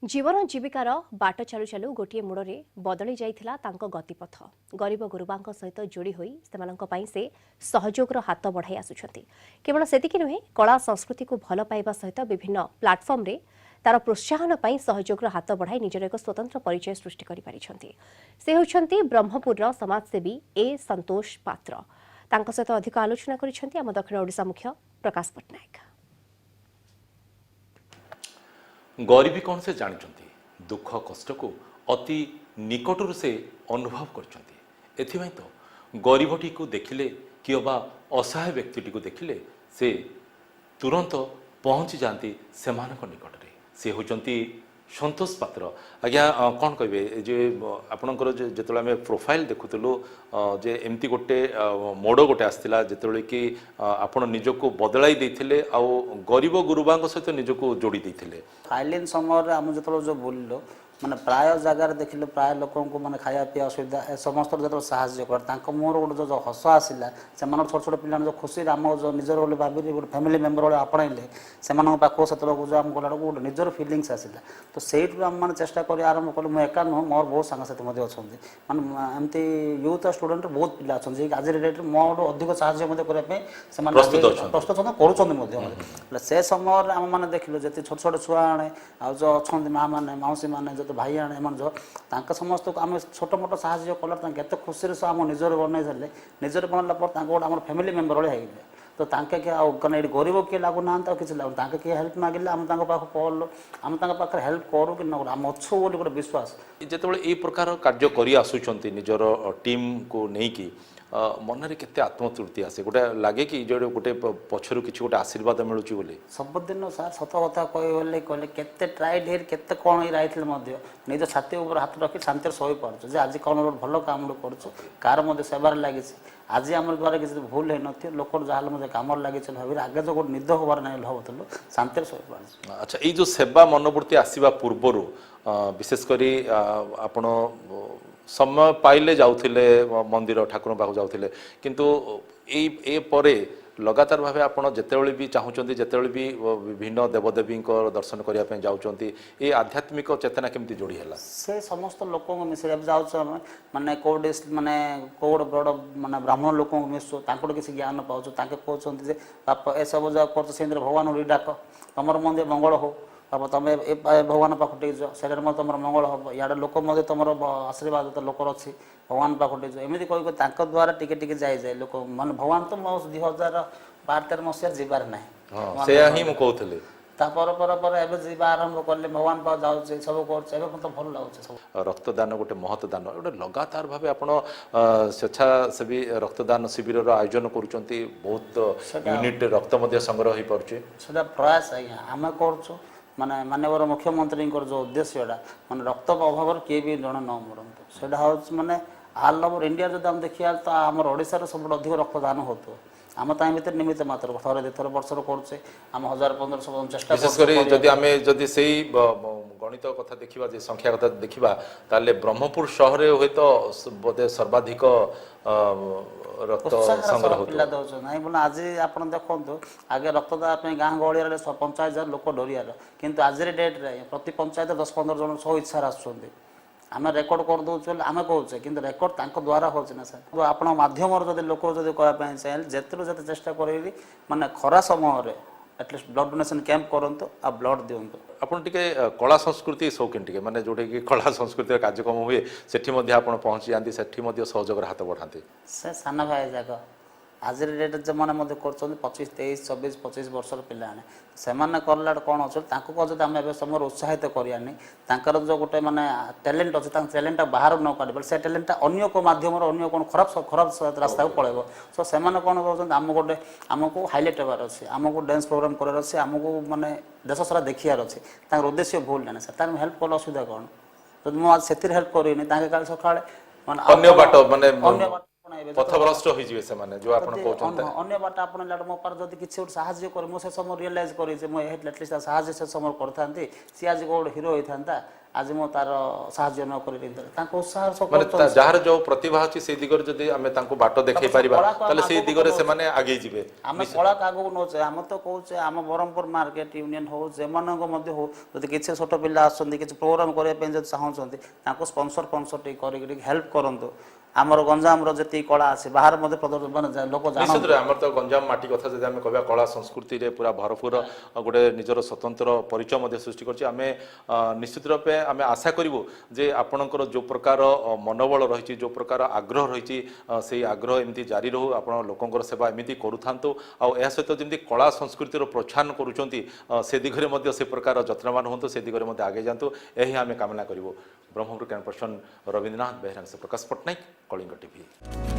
जीवन जीविकार बाट चालू चालू गोटे मोड़ बदली जाइथिला तांको गतिपथ गरीब गुरुबांक सहित जोड़ी होई सेमानंक पई से सहयोगर हाथ बढ़ाई आसुछंती। केवल सेतिकी नुहे कला संस्कृति को भल पाइबा सहित विभिन्न प्लाटफर्म रे तार प्रोत्साहन पई सहयोगर हाथ बढ़ाई निजर एक स्वतंत्र परिचय सृष्टि करि पारिछंती। से होछंती ब्रह्मपुरर समाजसेवी ए संतोष पात्र। तांको सहित अधिक आलोचना करिछंती आम दक्षिण ओडिशा मुख्य प्रकाश पटनायक। गरीबी कौन से जानते दुख कष्ट को अति निकटरू से अनुभव कर तो गरीबटी को देखिले कि बा असहाय व्यक्ति को देखिले से तुरंत पहुँची जाती से निकट में से होती संतोष पात्र। आज्ञा कौन कहे जे आपणकर जो आम प्रोफाइल देखुलु जे एमती गोटे मोड़ गोटे आसाला जो कि आपण निजको बदलाई देते आउ गरीब गुरुबा सहित निजको जोड़ी देते। फाइलिन समय आम जो जो बोल माने प्राय जगार देखिले प्राय लोक मैंने खाया पीया असुविधा समस्त जो साहय कर मुहर गोटे जो हस आसला से छोट छोट पिला जो खुशी आम जो निजर बोले भाभी गोटे फैमिली मेम्बर भाई आपणले से पाख से जो आम गला गोटे निजर फिलिंग्स आसला तो से आम मैंने चेष्टा कर आरंभ कलु मुझे एका नुह मोर बहुत सांगसाथी अच्छा मानते एमती यूथ स्टूडेंट बहुत पिला अच्छा आज डेट मोर अधिक साहय प्रस्तुत कर से समय आम मैंने देखिलु जी छोट छोट छुआ आने आ जो अच्छा माँ मैंने मौसी मैंने जो भाई आने एम जो समस्त को आम छोट मोट साहय कल खुशी से आम निजर बनई सारे निजर बनला गोटे आम फैमिली मेम्बर भाई तो ये गरीब किए लागू ना किसी लागू किए हेल्प मागिले आम पाख पढ़लु आम पाखे हेल्प करूँ कि न आम अच्छु बोली गोटे विश्वास जो ये प्रकार कार्य कर आसुंच निजर टीम को लेकिन मन में केते आत्मतृप्ति आसे गोटे लगे कि जो गोटे पछरू किसी गोटे आशीर्वाद मिलूँ बोले सबुदिन सार सत कथा कहले कहले केते ट्राइड हेर केते कौन रही निज छाती उपर हाथ रखी शांति शही पार्छ आज कौन गोटे भल काम करूँ कार सेवार लगी आज आम द्वारा किसी भूल है नी लोक जहाँ कम लगे भाव आगे जो गोटे निद हबार ना भावुलु शांति शही पार्छ। अच्छा ये जो सेवा मनोवृत्ति आसवा पूर्वर विशेषकर आपण समय पाइले जाउथिले मंदिर ठाकुर पाखु जाउथिले किंतु ए परे लगातार भाव आप जितेबले भी चाहूँगी जितेबले भी विभिन्न देवदेवी दर्शन करने जाऊँच ये आध्यात्मिक चेतना केमती जोड़ी है से समस्त लोक मिसे जाऊँ माने कौटे माने कौट बड़ माने ब्राह्मण लोक मिसु किसी ज्ञान पाऊँ कहते बाप ए सब जगह कर भगवान डाक तुम मंदिर मंगल हो बाबा तुम भगवान पाखे जाओ से तुम मंगल हम इे लोक तुम आशीर्वाद तो लोकर अच्छी भगवान पाखे जाओ एमती कह द्वारा टिके जाए जाए लोक मान भगवान तो मो 2012-13 मसीह जीवार ना आरंभ कले भगवान पाक जाऊे सब कर भल लगे रक्तदान गोटे महत्दान गोटे लगातार भाव आप स्वेच्छासेवी रक्तदान शिविर आयोजन करुँच बहुत यूनिट रक्त संग्रह हो पारे प्रयास आज्ञा आम कर माने माननीय मुख्यमंत्री जो उद्देश्य माने रक्त अभाव किए भी जन न मरतु से माने ऑल ओवर इंडिया जो आम देखिए तो आम ओडार सब अधिक रक्तदान होता आम भर निमित्त मात्र थे दुथर वर्षर करुचे आम 1000-1500 चेष्टा विशेषकर से गणित कथा देखा संख्या कथा देखा ताले ब्रह्मपुर शहर हे तो बोधे सर्वाधिक रक्त संग्रह पिला दौर ना बोले आज आप देखो आगे रक्तदान गाँ गहलिया 50,000 लोक डरियार किंतु आज डेट प्रति पंचायत 10-15 जन सौ इच्छा आसुँच आम रेकर्ड कर दौचे आम कहे कि रेकर्ड द्वारा हो सर आप मध्यम लोक जो कहना चाहिए जिते जिते चेष्टा करें माने खरा समय एटलिस्ट ब्लड डोनेशन कैंप करंतु आ ब्लड दिंतु आपन टिके कला संस्कृति शौकीन टिके माने जोटे कि कला संस्कृति कार्यक्रम हुए सेठी मध्ये आपण पहुंची जांती सेठी मध्ये सहयोग हाथ बढ़ाते से साना भाई जाक आज डेट जो मैंने कर 25, 23, 24, 25 वर्षर पिला से करला कौन अच्छे जब आम समय उत्साहित करानी जो गोटे माने टैलेंट अच्छे टैलेंट बाहर न काढ़ से टैलेंट अन्य को माध्यम अन्य कौन खराब रास्ता को पड़ेगा सो से कौन कहते आम गोटे आमको हाईलाइट होबार अच्छे आमको डांस प्रोग्राम करार अच्छे आमको माने देश सारा देखार अच्छे उद्देश्य भूल ना सर हेल्प कल असुविधा कौन जब मुझे से हेल्प करेनि कल सका पथभ्रष्ट हो जिवे से माने जो आपण कहउछन अन्य बाटा आपण लाड मो पर जदी किछि साहाय्य करे मो से समय रियलाइज करे जे मो एटलिस्ट साहाय्य से समय करथांती सी आज गोड हीरो होइथांता आज मु तार साहाଯ୍य न करी तांको उत्साह ମାନେ ଯାହାର ଯୋଉ ପ୍ରତିଭା ଅଛି ସେଇ ଦିଗରେ ଯଦି ଆମେ ତାଙ୍କୁ ବାଟ ଦେଖେଇ ପାରିବା ତାହେଲେ ସେଇ ଦିଗରେ ସେମାନେ ଆଗେଇ ଯିବେ। ଆମେ କଳା ଆଗକୁ ନଉଛେ ଆମେ ତ କହୁଛେ ଆମ ବ୍ରହ୍ମପୁର ମାର୍କେଟ ୟୁନିୟନ ହଉ ଯେମାନଙ୍କ ମଧ୍ୟ ହଉ ଯଦି କିଛି ଛୋଟ ପିଲା ଆସୁଛନ୍ତି କିଛି ପ୍ରୋଗ୍ରାମ କରିବା ପାଇଁ ଯଦି ଚାହୁଁଛନ୍ତି ତାଙ୍କୁ ସ୍ପନ୍ସର ଟିକେ କରିକି ଟିକେ ହେଲ୍ପ କରନ୍ତୁ। ଆମର ଗଞ୍ଜାମର ଯେତିକି କଳା ଅଛି ବାହାରେ ମଧ୍ୟ ପ୍ରଦର୍ଶନ ମାନେ ଲୋକ ନିଶ୍ଚିତ ଜାଣନ୍ତି। ଆମର ତ ଗଞ୍ଜାମ ମାଟି କଥା ଯଦି ଆମେ କହିବା କଳା ସଂସ୍କୃତିରେ ପୁରା ଭରପୁର ଗୋଟେ ନିଜର ସ୍ୱତନ୍ତ୍ର ପରିଚୟ ମଧ୍ୟ ସୃଷ୍ଟି କରିଛି। ଆମେ ନିଶ୍ଚିତ ରୂପେ ଆମେ ଆଶା କରିବୁ ଯେ ଆପଣଙ୍କର ଯେଉଁ ପ୍ରକାର ମନୋବଳ ରହିଛି ଯେଉଁ ପ୍ରକାର ଆଗ୍ରହ ରହିଛି ସେଇ ଆଗ୍ରହ ଏମିତି ଜାରି ରହୁ। ଆପଣ ଲୋକଙ୍କର ସେବା ଏମିତି କରୁଥାନ୍ତୁ ଆଉ ଏହା ସହିତ ଯେମିତି କଳା ସଂସ୍କୃତିର ପ୍ରୋତ୍ସାହନ କରୁଛନ୍ତି ସେ ଦିଗରେ ମଧ୍ୟ ସେ ପ୍ରକାର ଯତ୍ନବାନ ହୁଅନ୍ତୁ ସେ ଦିଗରେ ମଧ୍ୟ ଆଗେଇ ଯାଆନ୍ତୁ ଏହି ଆମେ କାମନା କରିବୁ। ବ୍ରହ୍ମପୁର କ୍ୟାମ୍ପ ପର୍ସନ ରବୀନ୍ଦ୍ରନାଥ ବେହେରାଙ୍କ ପ୍ରକାଶ ପଟ୍ଟନାୟକ କଳିଙ୍ଗ ଟିଭି।